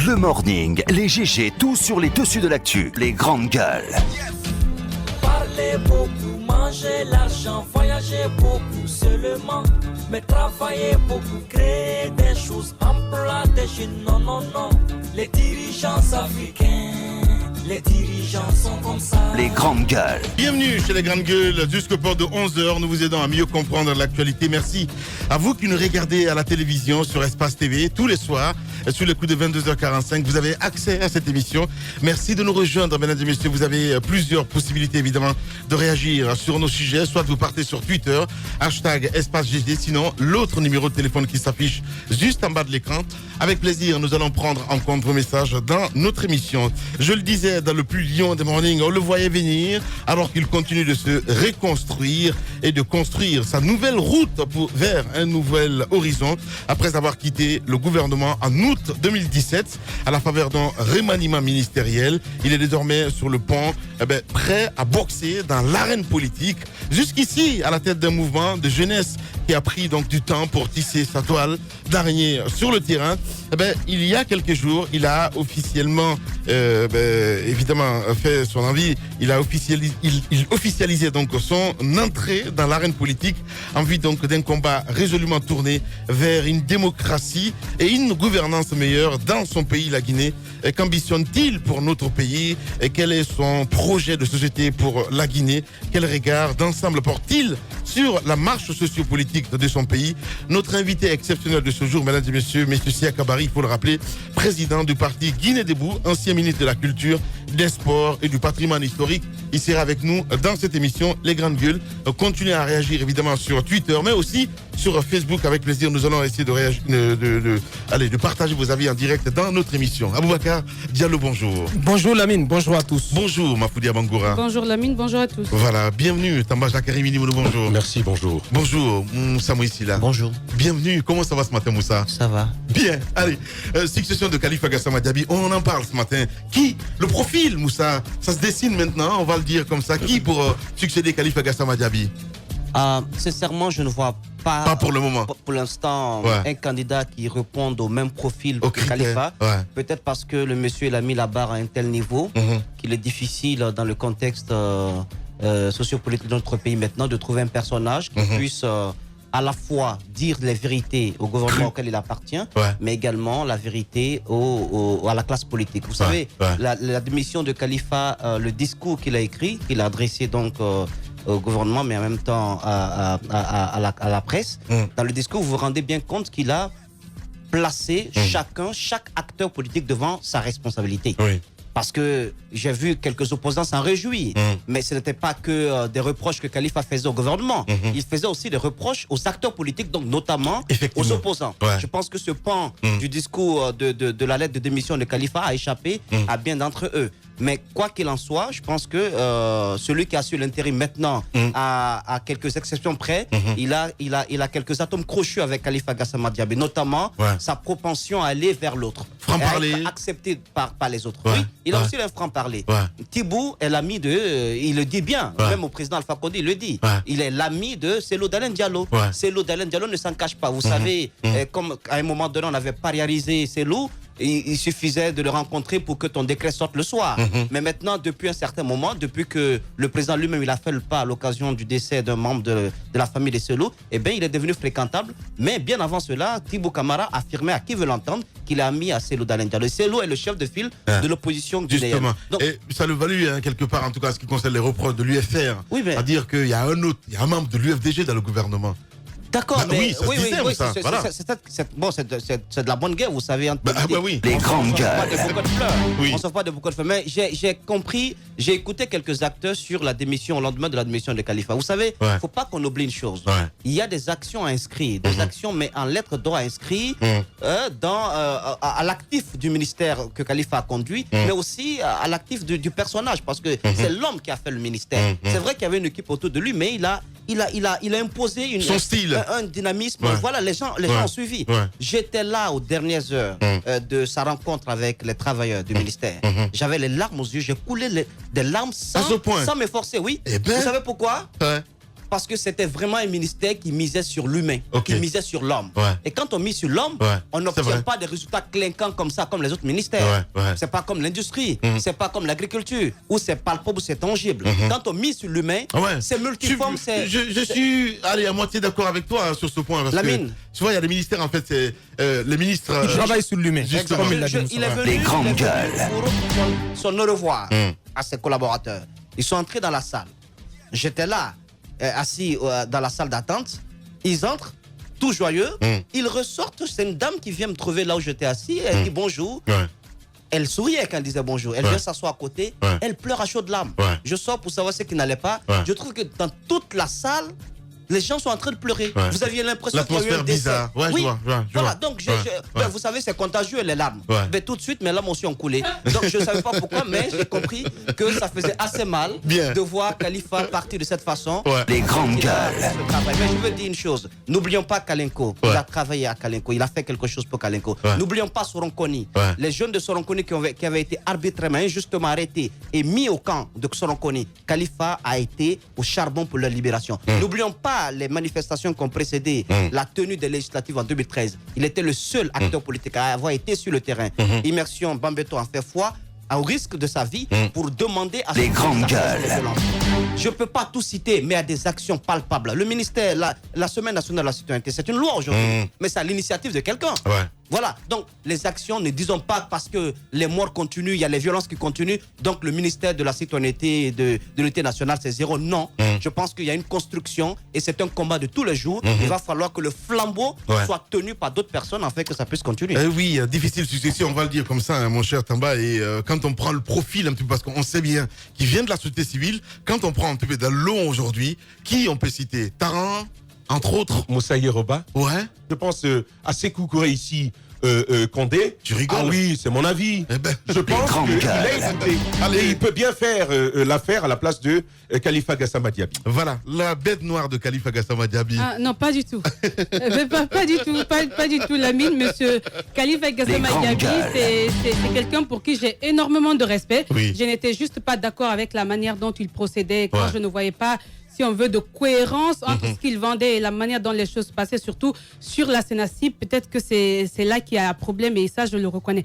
Le morning, les GG, tout sur les dessus de l'actu. Les grandes gueules. Parler beaucoup, manger l'argent, voyager beaucoup seulement. Mais travailler beaucoup, créer des choses, emploi des jeunes, non, non, non. Les dirigeants africains, les dirigeants sont comme ça. Les grandes gueules. Bienvenue chez les grandes gueules, jusqu'au port de 11h, nous vous aidons à mieux comprendre l'actualité. Merci à vous qui nous regardez à la télévision sur Espace TV tous les soirs, sur le coup de 22h45. Vous avez accès à cette émission. Merci de nous rejoindre, mesdames et messieurs. Vous avez plusieurs possibilités, évidemment, de réagir sur nos sujets. Soit vous partez sur Twitter, hashtag EspaceGG, sinon l'autre numéro de téléphone qui s'affiche juste en bas de l'écran. Avec plaisir, nous allons prendre en compte vos messages dans notre émission. Je le disais dans le plus lion des mornings, on le voyait venir alors qu'il continue de se reconstruire et de construire sa nouvelle route vers un nouvel horizon après avoir quitté le gouvernement en août 2017 à la faveur d'un remaniement ministériel. Il est désormais sur le pont, prêt à boxer dans l'arène politique. Jusqu'ici, à la tête d'un mouvement de jeunesse qui a pris donc du temps pour tisser sa toile d'araignée sur le terrain. Il y a quelques jours, il a officiellement, évidemment, fait son envie. Il officialisait donc son entrée dans l'arène politique en vue donc d'un combat résolument tourné vers une démocratie et une gouvernance meilleure dans son pays, la Guinée. Qu'ambitionne-t-il pour notre pays et quel est son projet de société pour la Guinée? Quel regard d'ensemble porte-t-il sur la marche sociopolitique de son pays? Notre invité exceptionnel de ce jour, mesdames et messieurs, M. Sia Kabari, il faut le rappeler, président du parti Guinée Debout, ancien ministre de la Culture, des Sports et du Patrimoine historique. Il sera avec nous dans cette émission, Les Grandes Gueules. Continuez à réagir évidemment sur Twitter, mais aussi sur Facebook. Avec plaisir, nous allons essayer de réagir, de partager vos avis en direct dans notre émission. Aboubacar Diallo, bonjour. Bonjour Lamine, bonjour à tous. Bonjour Mafoudia Bangoura. Bonjour Lamine, bonjour à tous. Voilà, bienvenue Tamba Jakarimini, bonjour. Merci, bonjour. Bonjour Moussa Mouissila. Bonjour. Bienvenue, comment ça va ce matin Moussa? Ça va. Bien, allez, succession de Khalifa Gassama Diaby, on en parle ce matin. Qui? Le profil Moussa, ça se dessine maintenant, on va le dire comme ça. Qui pour succéder Khalifa Gassama Diaby? Sincèrement, je ne vois Pas pour le moment. Pour l'instant, Ouais. un candidat qui réponde au même profil Au que critère, Khalifa. ouais. Peut-être parce que le monsieur il a mis la barre à un tel niveau qu'il est difficile dans le contexte sociopolitique de notre pays maintenant de trouver un personnage qui puisse à la fois dire les vérités au gouvernement auquel il appartient, mais également la vérité à la classe politique. Vous savez, la démission de Khalifa, le discours qu'il a écrit, qu'il a adressé donc au gouvernement, mais en même temps à la presse, dans le discours, vous vous rendez bien compte qu'il a placé chaque acteur politique devant sa responsabilité. Oui. Parce que j'ai vu quelques opposants s'en réjouir. Mais ce n'était pas que des reproches que Khalifa faisait au gouvernement. Il faisait aussi des reproches aux acteurs politiques, donc notamment aux opposants. Ouais. Je pense que ce pan du discours de la lettre de démission de Khalifa a échappé à bien d'entre eux. Mais quoi qu'il en soit, je pense que celui qui a su l'intérim maintenant, à quelques exceptions près, il a quelques atomes crochus avec Khalifa Gassama Diaby, notamment sa propension à aller vers l'autre. Franc-parler. Être accepté par les autres. Ouais. Oui, il a aussi un franc-parler. Thibou est l'ami de, il le dit bien, même au président Alpha Condé, il le dit. Il est l'ami de Cellou Dalein Diallo. Cellou Dalein Diallo ne s'en cache pas. Vous savez, comme à un moment donné, on avait pariarisé Cellou, il suffisait de le rencontrer pour que ton décret sorte le soir. Mais maintenant, depuis un certain moment, depuis que le président lui-même il a fait le pas à l'occasion du décès d'un membre de la famille de Cellou, eh bien, il est devenu fréquentable. Mais bien avant cela, Thibou Camara affirmait à qui veut l'entendre qu'il a ami à Cellou Dalein Diallo. Cellou est le chef de file de l'opposition guinéenne. Justement. Donc, et ça le valut quelque part, en tout cas, ce qui concerne les reproches de l'UFR. Oui, mais... À dire qu'il y a un membre de l'UFDG dans le gouvernement. D'accord, mais oui, ça se disait, ça, voilà. C'est de la bonne guerre, vous savez. Oui. Les grandes gueules. Oui. On ne sauve pas de beaucoup de fleurs. Mais j'ai compris, j'ai écouté quelques acteurs sur la démission, au lendemain de la démission de Khalifa. Vous savez, il ne faut pas qu'on oublie une chose. Il y a des actions à inscrire, des actions, mais en lettres d'or à inscrire à l'actif du ministère que Khalifa a conduit, mais aussi à l'actif du personnage, parce que c'est l'homme qui a fait le ministère. C'est vrai qu'il y avait une équipe autour de lui, mais il a imposé son style, un dynamisme. Voilà, les gens ont suivi. J'étais là aux dernières heures de sa rencontre avec les travailleurs du ministère. J'avais les larmes aux yeux, j'ai coulé des larmes sans m'efforcer, oui. Eh ben, vous savez pourquoi? parce que c'était vraiment un ministère qui misait sur l'humain, qui misait sur l'homme. Ouais. Et quand on mise sur l'homme, on n'obtient pas des résultats clinquants comme ça, comme les autres ministères. C'est pas comme l'industrie, c'est pas comme l'agriculture, où c'est palpable, où c'est tangible. Quand on mise sur l'humain, c'est multiforme. Je suis à moitié d'accord avec toi hein, sur ce point. Parce que, tu vois, il y a des ministères, en fait, c'est les ministres... Ils travaillent sur l'humain. Il est venu pour son au revoir à ses collaborateurs. Ils sont entrés dans la salle. J'étais là, assis dans la salle d'attente. Ils entrent, tout joyeux. Ils ressortent. C'est une dame qui vient me trouver là où j'étais assis. Elle dit bonjour. Elle souriait quand elle disait bonjour. Elle vient s'asseoir à côté. Elle pleure à chaudes larmes. Je sors pour savoir ce qui n'allait pas. Je trouve que dans toute la salle, les gens sont en train de pleurer. Vous aviez l'impression qu'il y a eu un décès. Bizarre. Oui, voilà. Donc, vous savez, c'est contagieux, les larmes. Mais tout de suite, mes larmes aussi ont coulé. Donc, je ne savais pas pourquoi, mais j'ai compris que ça faisait assez mal de voir Khalifa partir de cette façon. Les grandes gueules. Mais je veux dire une chose. N'oublions pas Kalenko. Il a travaillé à Kalenko. Il a fait quelque chose pour Kalenko. N'oublions pas Soronkoni. Les jeunes de Soronkoni qui avaient été arbitrairement, injustement arrêtés et mis au camp de Soronkoni. Khalifa a été au charbon pour leur libération. N'oublions pas les manifestations qui ont précédé la tenue des législatives en 2013. Il était le seul acteur politique à avoir été sur le terrain. Immersion Bambeto en fait foi au risque de sa vie pour demander à les grandes gueules. Je ne peux pas tout citer, mais il y a des actions palpables. Le ministère, la Semaine nationale de la citoyenneté, c'est une loi aujourd'hui, mais c'est à l'initiative de quelqu'un. Voilà, donc les actions, ne disons pas parce que les morts continuent, il y a les violences qui continuent, donc le ministère de la citoyenneté et de l'unité nationale, c'est zéro. Non, je pense qu'il y a une construction et c'est un combat de tous les jours. Il va falloir que le flambeau soit tenu par d'autres personnes afin que ça puisse continuer. Oui, difficile succession, on va le dire comme ça, hein, mon cher Tamba. Et quand on prend le profil un petit peu, parce qu'on sait bien qu'il vient de la société civile, quand on prend un petit peu de long aujourd'hui, qui on peut citer? Taran, entre autres. Moussa Yeroba. Ouais. Je pense à Sékou Kouré ici, Condé. Tu rigoles? Ah oui, c'est mon avis. Eh ben, je pense qu'il a écouté. Et il peut bien faire l'affaire à la place de Khalifa Gassama Diaby. Voilà, la bête noire de Khalifa Gassama Diaby. Ah, non, pas du tout. pas du tout, pas du tout, Lamine. Monsieur Khalifa Gassama Diaby, c'est quelqu'un pour qui j'ai énormément de respect. Je n'étais juste pas d'accord avec la manière dont il procédait quand je ne voyais pas, si on veut, de cohérence entre ce qu'il vendait et la manière dont les choses passaient, surtout sur la Sénassi. Peut-être que c'est là qu'il y a un problème et ça, je le reconnais.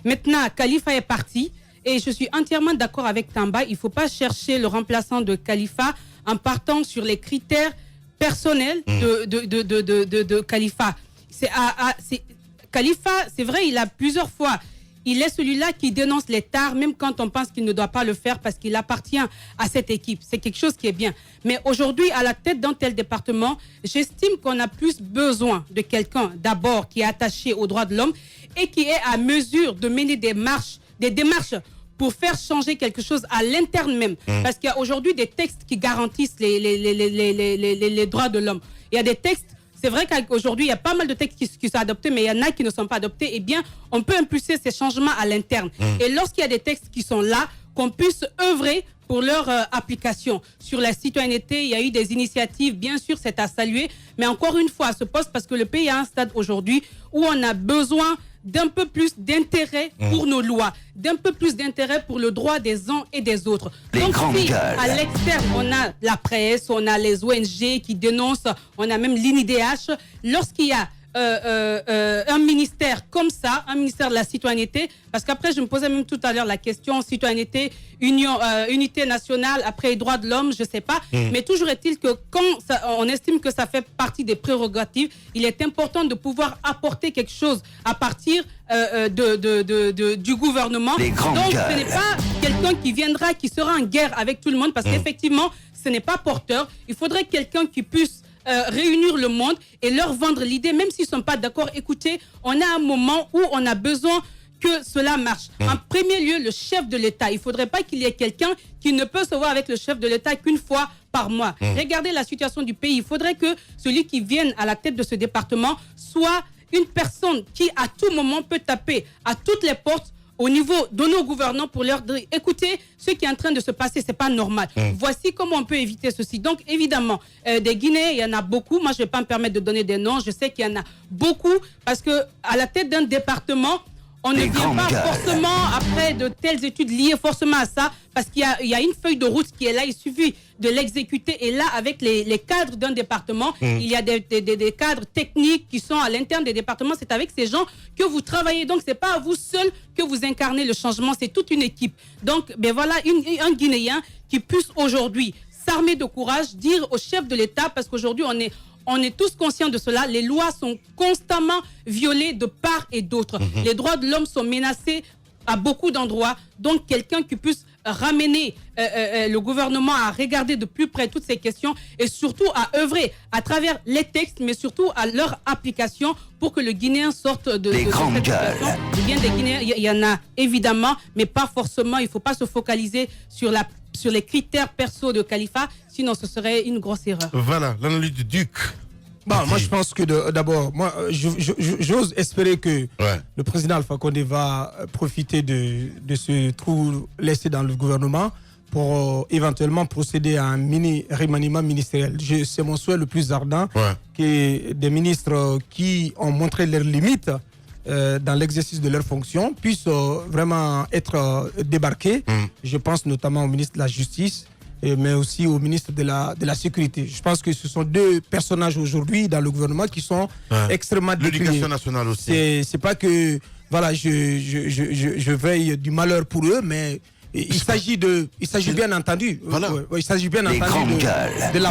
Maintenant, Khalifa est parti et je suis entièrement d'accord avec Tamba. Il ne faut pas chercher le remplaçant de Khalifa en partant sur les critères personnels de Khalifa. Khalifa, c'est vrai, il a plusieurs fois... Il est celui-là qui dénonce les tares, même quand on pense qu'il ne doit pas le faire parce qu'il appartient à cette équipe. C'est quelque chose qui est bien. Mais aujourd'hui, à la tête d'un tel département, j'estime qu'on a plus besoin de quelqu'un, d'abord, qui est attaché aux droits de l'homme et qui est à mesure de mener des démarches pour faire changer quelque chose à l'interne même. Parce qu'il y a aujourd'hui des textes qui garantissent les droits de l'homme. Il y a des textes. C'est vrai qu'aujourd'hui, il y a pas mal de textes qui sont adoptés, mais il y en a qui ne sont pas adoptés. Eh bien, on peut impulser ces changements à l'interne. Et lorsqu'il y a des textes qui sont là, qu'on puisse œuvrer pour leur application. Sur la citoyenneté, il y a eu des initiatives, bien sûr, c'est à saluer. Mais encore une fois, à ce poste, parce que le pays est à un stade aujourd'hui où on a besoin d'un peu plus d'intérêt pour nos lois, d'un peu plus d'intérêt pour le droit des uns et des autres. Donc si à l'externe, on a la presse, on a les ONG qui dénoncent, on a même l'INIDH, lorsqu'il y a un ministère comme ça, un ministère de la citoyenneté, parce qu'après je me posais même tout à l'heure la question citoyenneté, unité nationale, après les droits de l'homme, je sais pas, mais toujours est-il que quand on estime que ça fait partie des prérogatives, il est important de pouvoir apporter quelque chose à partir du gouvernement. Donc ce n'est pas quelqu'un qui viendra, qui sera en guerre avec tout le monde, parce qu'effectivement ce n'est pas porteur. Il faudrait quelqu'un qui puisse réunir le monde et leur vendre l'idée, même s'ils ne sont pas d'accord. Écoutez, on a un moment où on a besoin que cela marche. En premier lieu, le chef de l'État. Il ne faudrait pas qu'il y ait quelqu'un qui ne peut se voir avec le chef de l'État qu'une fois par mois. Regardez la situation du pays. Il faudrait que celui qui vienne à la tête de ce département soit une personne qui, à tout moment, peut taper à toutes les portes au niveau de nos gouvernants pour leur dire, écoutez, ce qui est en train de se passer, c'est pas normal. Voici comment on peut éviter ceci. Donc, évidemment, des Guinéens, il y en a beaucoup. Moi, je vais pas me permettre de donner des noms. Je sais qu'il y en a beaucoup parce que à la tête d'un département, On ne Les vient pas grandes gueules. forcément après de telles études liées forcément à ça, parce qu'il y a une feuille de route qui est là, il suffit de l'exécuter. Et là, avec les cadres d'un département, il y a des cadres techniques qui sont à l'interne des départements. C'est avec ces gens que vous travaillez. Donc, c'est pas à vous seul que vous incarnez le changement, c'est toute une équipe. Donc, ben voilà, un Guinéen qui puisse aujourd'hui s'armer de courage, dire au chef de l'État, parce qu'aujourd'hui, on est tous conscients de cela. Les lois sont constamment violées de part et d'autre. Les droits de l'homme sont menacés à beaucoup d'endroits. Donc, quelqu'un qui puisse ramener le gouvernement à regarder de plus près toutes ces questions et surtout à œuvrer à travers les textes, mais surtout à leur application pour que le Guinéen sorte de Les cette grandes situation. gueules. Il y a des Guinéens, il y en a évidemment, mais pas forcément. Il ne faut pas se focaliser sur les critères perso de Khalifa, sinon ce serait une grosse erreur. Voilà, l'analyse du Duc. Bon, moi, je pense que d'abord, moi, j'ose espérer que le président Alpha Condé va profiter de ce trou laissé dans le gouvernement pour éventuellement procéder à un mini remaniement ministériel. C'est mon souhait le plus ardent que des ministres qui ont montré leurs limites dans l'exercice de leurs fonctions puissent vraiment être débarqués. Je pense notamment au ministre de la Justice, mais aussi au ministre de la Sécurité. Je pense que ce sont deux personnages aujourd'hui dans le gouvernement qui sont extrêmement déprimés. L'éducation nationale aussi. C'est pas que voilà, je veille du malheur pour eux, mais il s'agit bien entendu. Voilà. Il s'agit bien Les entendu grandes gueules.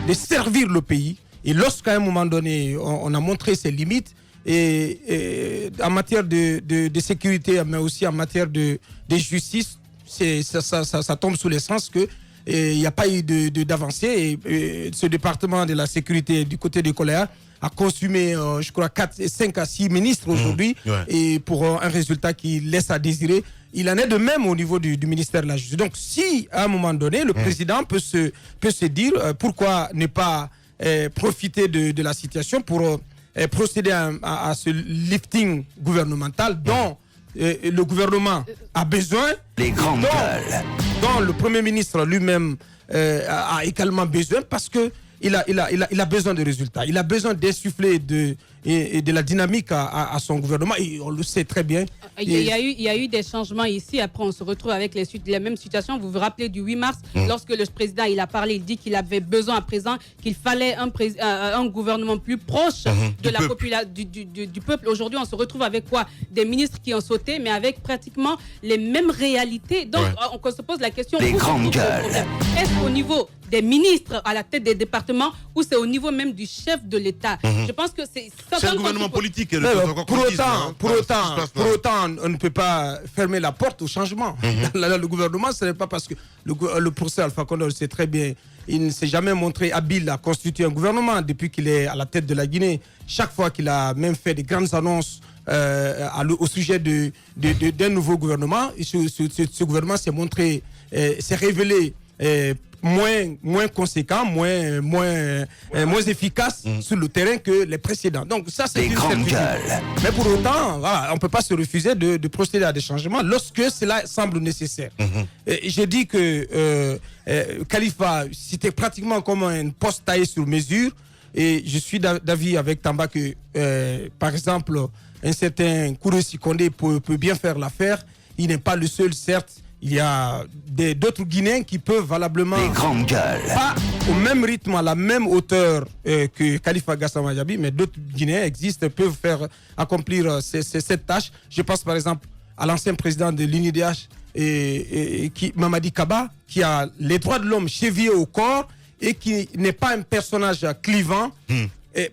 de servir le pays. Et lorsqu'à un moment donné, on a montré ses limites, et en matière de sécurité, mais aussi en matière de justice, ça tombe sous le sens que il n'y a pas eu d'avancée. Et ce département de la sécurité du côté de Coléa a consumé, je crois, 5 à 6 ministres aujourd'hui, et pour un résultat qui laisse à désirer. Il en est de même au niveau du ministère de la Justice. Donc, si à un moment donné, le président peut se dire pourquoi ne pas profiter de la situation pour procéder à ce lifting gouvernemental dont le gouvernement a besoin, Les grandes gueules. dont le Premier ministre lui-même a également besoin, parce que il a besoin de résultats. Il a besoin d'insuffler de la dynamique à son gouvernement, et on le sait très bien. Il y a eu des changements ici. Après, on se retrouve avec les mêmes situations. Vous vous rappelez du 8 mars, lorsque le président il a parlé, il dit qu'il avait besoin à présent, qu'il fallait un gouvernement plus proche de la population, du peuple. Aujourd'hui, on se retrouve avec quoi? Des ministres qui ont sauté, mais avec pratiquement les mêmes réalités. Donc, on se pose la question, Les où se grandes trouve le gueules. problème? Est-ce au niveau des ministres à la tête des départements, ou c'est au niveau même du chef de l'État? Je pense que c'est C'est un gouvernement politique. Pour autant, on ne peut pas fermer la porte au changement. Le gouvernement, ce n'est pas parce que le professeur Alpha Condé sait très bien, il ne s'est jamais montré habile à constituer un gouvernement depuis qu'il est à la tête de la Guinée. Chaque fois qu'il a même fait des grandes annonces au sujet d'un nouveau gouvernement, ce gouvernement s'est révélé moins conséquent, moins efficace sur le terrain que les précédents. Donc ça, c'est Les une grandes certitude. gueules. Mais pour autant, voilà, on ne peut pas se refuser de procéder à des changements lorsque cela semble nécessaire. Et j'ai dit que Khalifa, c'était pratiquement comme un poste taillé sur mesure, et je suis d'avis avec Tamba que, par exemple, un certain Kouroussi Kondé peut bien faire l'affaire. Il n'est pas le seul, certes. Il y a d'autres Guinéens qui peuvent valablement, Les grandes gueules. pas au même rythme, à la même hauteur que Khalifa Gassama Djabi, mais d'autres Guinéens existent, peuvent accomplir cette tâche. Je pense par exemple à l'ancien président de l'UNIDH, Mamadi Kaba, qui a les droits de l'homme chevillés au corps et qui n'est pas un personnage clivant,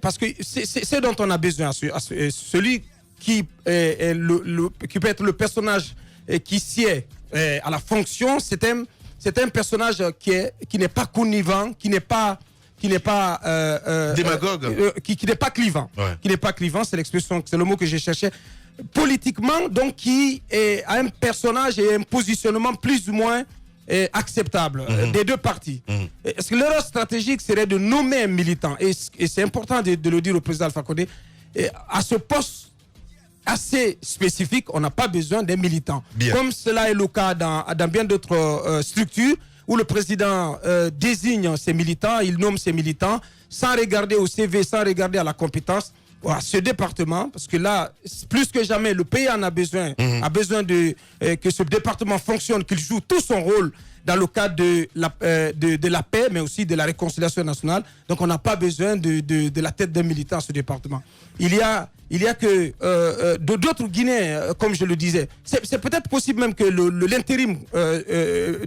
parce que c'est ce dont on a besoin, celui qui peut être le personnage qui sied à la fonction. C'est un personnage qui n'est pas connivant, qui n'est pas démagogue, qui n'est pas clivant, qui n'est pas clivant, c'est le mot que j'ai cherché. Politiquement, donc, qui a un personnage et un positionnement plus ou moins acceptable des deux parties. Est-ce que l'erreur stratégique serait de nommer un militant, et c'est important de le dire au président Alpha Condé, à ce poste assez spécifique, on n'a pas besoin d'un militant. Comme cela est le cas dans bien d'autres structures où le président désigne ses militants, il nomme ses militants sans regarder au CV, sans regarder à la compétence. à ce département, parce que là, plus que jamais, le pays en a besoin, que ce département fonctionne, qu'il joue tout son rôle dans le cadre de la paix, mais aussi de la réconciliation nationale. Donc, on n'a pas besoin de la tête d'un militant à ce département. Il y a que d'autres Guinéens, comme je le disais. C'est peut-être possible même que l'intérim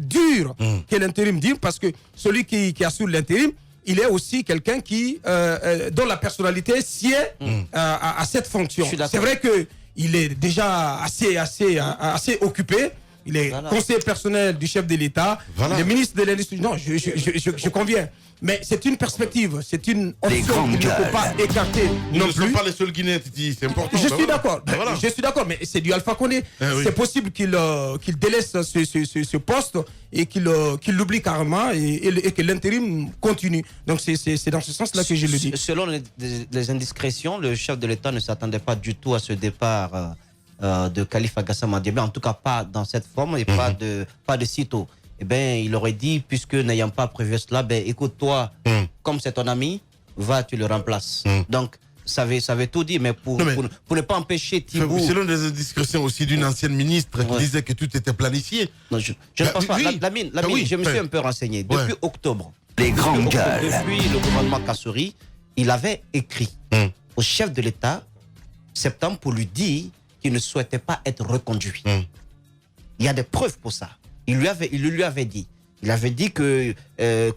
dure, que l'intérim dure, parce que celui qui assure l'intérim, il est aussi quelqu'un dont la personnalité sied à cette fonction. C'est vrai qu'il est déjà assez occupé. Il est conseiller personnel du chef de l'État, le ministre de l'Industrie. Non, je conviens. Mais c'est une perspective, c'est une option qu'il ne faut pas écarter non plus. Nous ne sommes pas les seuls Guinéens, Titi, c'est important. Je suis d'accord. Je suis d'accord, mais c'est du Alpha Condé. C'est possible qu'il délaisse ce poste et qu'il l'oublie carrément et que l'intérim continue. Donc c'est dans ce sens-là que je le dis. Selon les indiscrétions, le chef de l'État ne s'attendait pas du tout à ce départ de Khalifa Gassama Diémé, en tout cas pas dans cette forme et pas de sitôt. Eh bien, il aurait dit, puisque n'ayant pas prévu cela, ben, écoute-toi, comme c'est ton ami, va, tu le remplaces. Donc, ça veut tout dire, mais pour ne pas empêcher Thibault... Selon les indiscrétions aussi d'une ancienne ministre qui disait que tout était planifié. Non, je ne pense pas. Lamine, je me suis un peu renseigné. Depuis octobre, les grandes gueules. Depuis le gouvernement Kassouri, il avait écrit au chef de l'État, septembre, pour lui dire qu'il ne souhaitait pas être reconduit. Il y a des preuves pour ça. Il lui avait dit. Il avait dit que,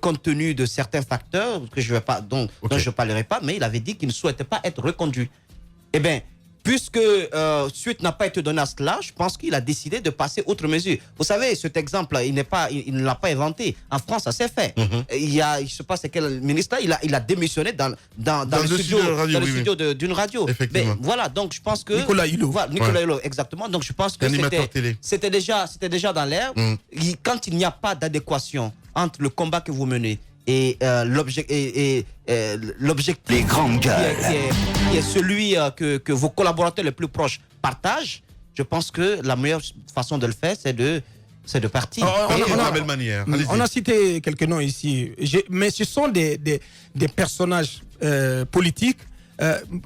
compte tenu de certains facteurs que je vais pas, dont je ne parlerai pas, mais il avait dit qu'il ne souhaitait pas être reconduit. Eh bien, puisque suite n'a pas été donnée à cela, je pense qu'il a décidé de passer autre mesure. Vous savez, cet exemple, il ne l'a pas inventé. En France, ça s'est fait. Il y a, je ne sais pas c'est quel ministre là, il a démissionné dans le studio d'une radio. Effectivement. Mais voilà, donc je pense que Nicolas Hulot. Voilà, Nicolas Hulot, exactement. Donc je pense que c'était déjà dans l'air. Quand il n'y a pas d'adéquation entre le combat que vous menez et l'objectif les grandes gueules. qui est celui que vos collaborateurs les plus proches partagent, je pense que la meilleure façon de le faire, c'est de partir. On a cité quelques noms ici, mais ce sont des personnages politiques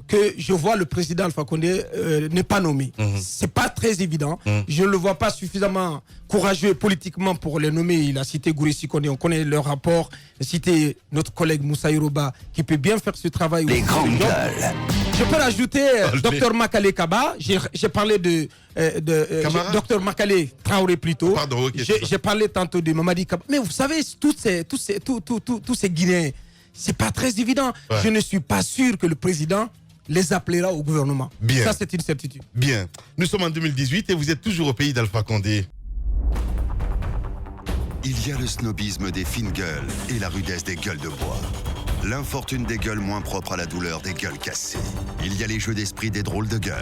que je vois le président Alpha Condé ne pas nommer. C'est pas très évident. Je ne le vois pas suffisamment courageux politiquement pour les nommer. Il a cité Gouressi Condé, on connaît leur rapport. Il a cité notre collègue Moussa Yoruba qui peut bien faire ce travail. Les grandes gueules. Je peux rajouter Dr Makale Kaba. J'ai parlé de Dr Makale Traoré plutôt. Pardon, j'ai parlé tantôt de Mamadi Kaba. Mais vous savez, tous ces Guinéens, c'est pas très évident. Je ne suis pas sûr que le président les appellera au gouvernement. Bien. Ça, c'est une certitude. Bien. Nous sommes en 2018 et vous êtes toujours au pays d'Alpha Condé. Il y a le snobisme des fines gueules et la rudesse des gueules de bois. L'infortune des gueules moins propres à la douleur des gueules cassées. Il y a les jeux d'esprit des drôles de gueules,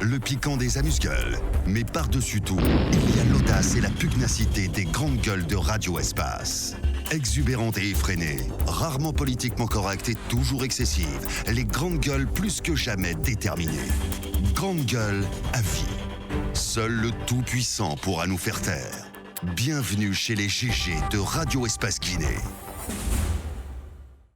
le piquant des amuse-gueules. Mais par-dessus tout, il y a l'audace et la pugnacité des grandes gueules de Radio Espace. Exubérantes et effrénées, rarement politiquement correctes et toujours excessives, les grandes gueules plus que jamais déterminées. Grandes gueules à vie. Seul le Tout-Puissant pourra nous faire taire. Bienvenue chez les GG de Radio Espace Guinée.